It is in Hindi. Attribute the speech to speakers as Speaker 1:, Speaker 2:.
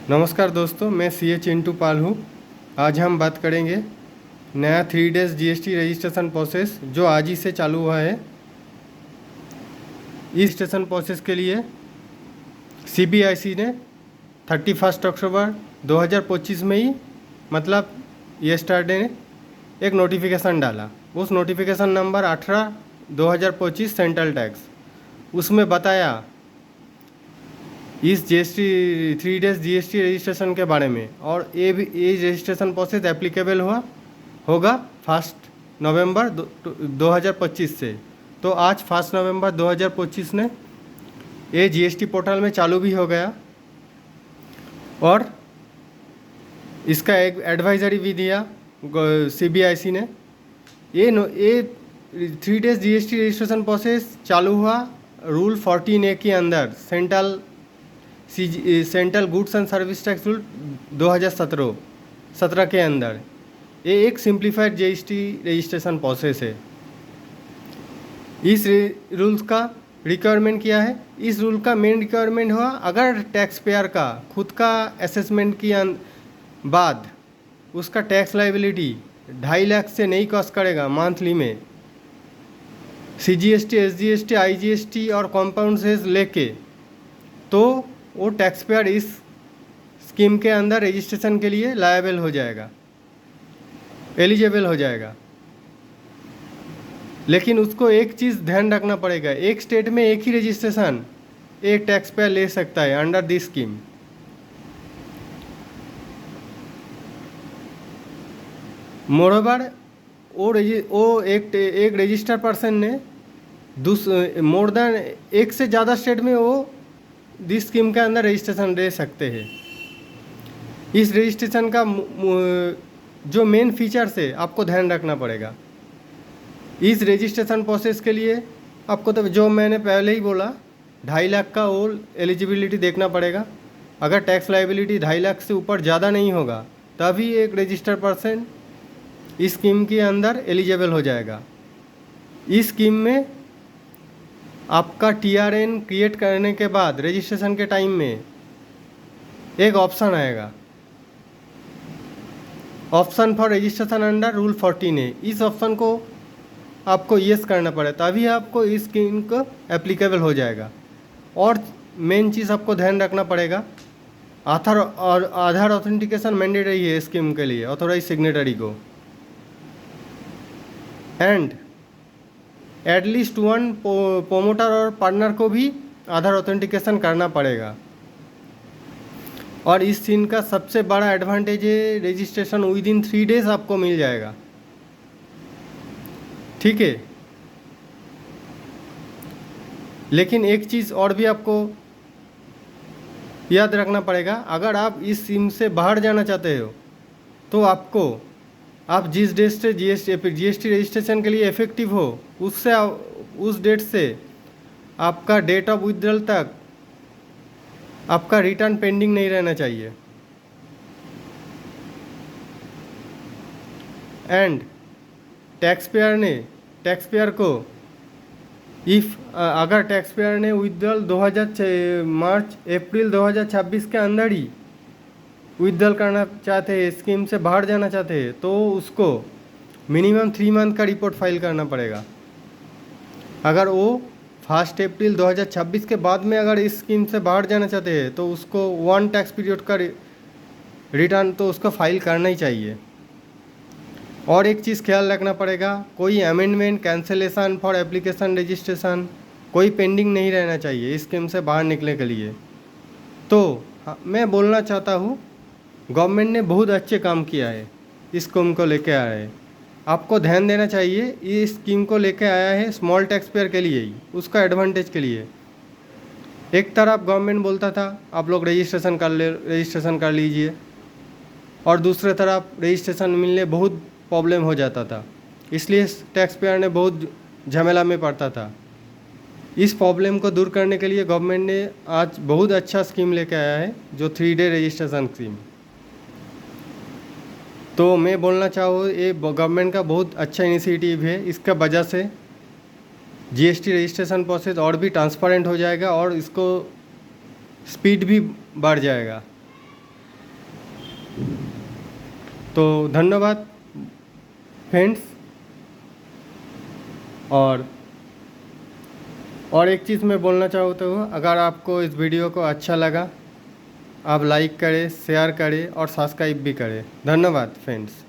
Speaker 1: नमस्कार दोस्तों, मैं सीए चिंटू पाल हूँ। आज हम बात करेंगे नया 3 डेज जीएसटी रजिस्ट्रेशन प्रोसेस जो आज ही से चालू हुआ है। इस रजिस्ट्रेशन प्रोसेस के लिए सीबीआईसी ने 31 अक्टूबर 2025 में ही मतलब येस्टरडे एक नोटिफिकेशन डाला। उस नोटिफिकेशन नंबर 18/2025 सेंट्रल टैक्स, उसमें बताया इस जीएसटी 3 डेज जीएसटी रजिस्ट्रेशन के बारे में, और ये रजिस्ट्रेशन प्रोसेस एप्लीकेबल होगा 1 नवंबर 2025 से। तो आज 1 नवंबर 2025 ने ये जीएसटी पोर्टल में चालू भी हो गया, और इसका एक एडवाइजरी भी दिया सीबीआईसी ने। ये 3 डेज जीएसटी रजिस्ट्रेशन प्रोसेस चालू हुआ रूल 14A के अंदर, central goods and service tax rule 2017 के अंदर। ये एक सिंप्लीफाइड जीएसटी रजिस्ट्रेशन प्रोसेस है। इस रूल्स का रिक्वायरमेंट क्या है? इस रूल का मेन रिक्वायरमेंट हुआ, अगर टैक्स पेयर का खुद का असेसमेंट के बाद उसका टैक्स लाइबिलिटी 2.5 लाख से नहीं क्रॉस करेगा मंथली में, सीजीएसटी, एसजीएसटी, आईजीएसटी और कंपाउंड सेस लेके, तो वो टैक्स पेयर इस स्कीम के अंदर रजिस्ट्रेशन के लिए लायबल हो जाएगा, एलिजिबल हो जाएगा। लेकिन उसको एक चीज़ ध्यान रखना पड़ेगा, एक स्टेट में एक ही रजिस्ट्रेशन एक टैक्स पेयर ले सकता है अंडर दिस स्कीम। मोरओवर वो एक रजिस्टर्ड पर्सन ने मोर देन एक से ज़्यादा स्टेट में वो दिस स्कीम के अंदर रजिस्ट्रेशन ले सकते हैं। इस रजिस्ट्रेशन का जो मेन फीचर्स है आपको ध्यान रखना पड़ेगा। इस रजिस्ट्रेशन प्रोसेस के लिए आपको, तो जो मैंने पहले ही बोला, 2.5 लाख का वो एलिजिबिलिटी देखना पड़ेगा। अगर टैक्स लाइबिलिटी 2.5 लाख से ऊपर ज़्यादा नहीं होगा तभी एक रजिस्टर्ड पर्सन इस स्कीम के अंदर एलिजिबल हो जाएगा। इस स्कीम में आपका टीआरएन क्रिएट करने के बाद रजिस्ट्रेशन के टाइम में एक ऑप्शन आएगा, option for registration under rule 14A। इस ऑप्शन को आपको यस करना पड़े, तभी आपको इस स्कीम को एप्लीकेबल हो जाएगा। और मेन चीज़ आपको ध्यान रखना पड़ेगा, आधार ऑथेंटिकेशन मैंडेटरी है स्कीम के लिए ऑथोराइज सिग्नेटरी को, एंड एटलीस्ट 1 प्रोमोटर और पार्टनर को भी आधार ऑथेंटिकेशन करना पड़ेगा। और इस स्कीम का सबसे बड़ा एडवांटेज है, रजिस्ट्रेशन विद इन 3 डेज आपको मिल जाएगा। ठीक है, लेकिन एक चीज़ और भी आपको याद रखना पड़ेगा, अगर आप इस स्कीम से बाहर जाना चाहते हो तो आप जिस डेट से जीएसटी रजिस्ट्रेशन के लिए इफेक्टिव हो उस डेट से आपका डेट ऑफ विथड्रॉल तक आपका रिटर्न पेंडिंग नहीं रहना चाहिए। एंड टैक्स पेयर को अगर टैक्स पेयर ने विथड्रॉल अप्रैल 2026 के अंदर ही विथड्रॉल करना चाहते हैं, स्कीम से बाहर जाना चाहते हैं, तो उसको मिनिमम 3 मंथ का रिपोर्ट फाइल करना पड़ेगा। अगर वो 1 अप्रैल 2026 के बाद में अगर इस स्कीम से बाहर जाना चाहते हैं तो उसको 1 टैक्स पीरियड का रिटर्न तो उसको फाइल करना ही चाहिए। और एक चीज़ ख्याल रखना पड़ेगा, कोई amendment, cancellation for application registration कोई पेंडिंग नहीं रहना चाहिए इस स्कीम से बाहर निकलने के लिए। तो मैं बोलना चाहता हूँ, गवर्नमेंट ने बहुत अच्छे काम किया है, इस स्कीम को लेके आया है। आपको ध्यान देना चाहिए, ये स्कीम को लेके आया है स्मॉल टैक्स पेयर के लिए ही, उसका एडवांटेज के लिए। एक तरफ गवर्नमेंट बोलता था आप लोग रजिस्ट्रेशन कर लीजिए, और दूसरे तरफ रजिस्ट्रेशन मिलने बहुत प्रॉब्लम हो जाता था, इसलिए टैक्स पेयर ने बहुत झमेला में पड़ता था। इस प्रॉब्लम को दूर करने के लिए गवर्नमेंट ने आज बहुत अच्छा स्कीम लेके आया है, जो 3 डे रजिस्ट्रेशन स्कीम। तो मैं बोलना चाहूँ, ये गवर्नमेंट का बहुत अच्छा इनिशिएटिव है। इसका वजह से जीएसटी रजिस्ट्रेशन प्रोसेस और भी ट्रांसपेरेंट हो जाएगा और इसको स्पीड भी बढ़ जाएगा। तो धन्यवाद फ्रेंड्स। और एक चीज़ मैं बोलना चाहता हूँ, अगर आपको इस वीडियो को अच्छा लगा आप लाइक करें, शेयर करें और सब्सक्राइब भी करें। धन्यवाद फ्रेंड्स।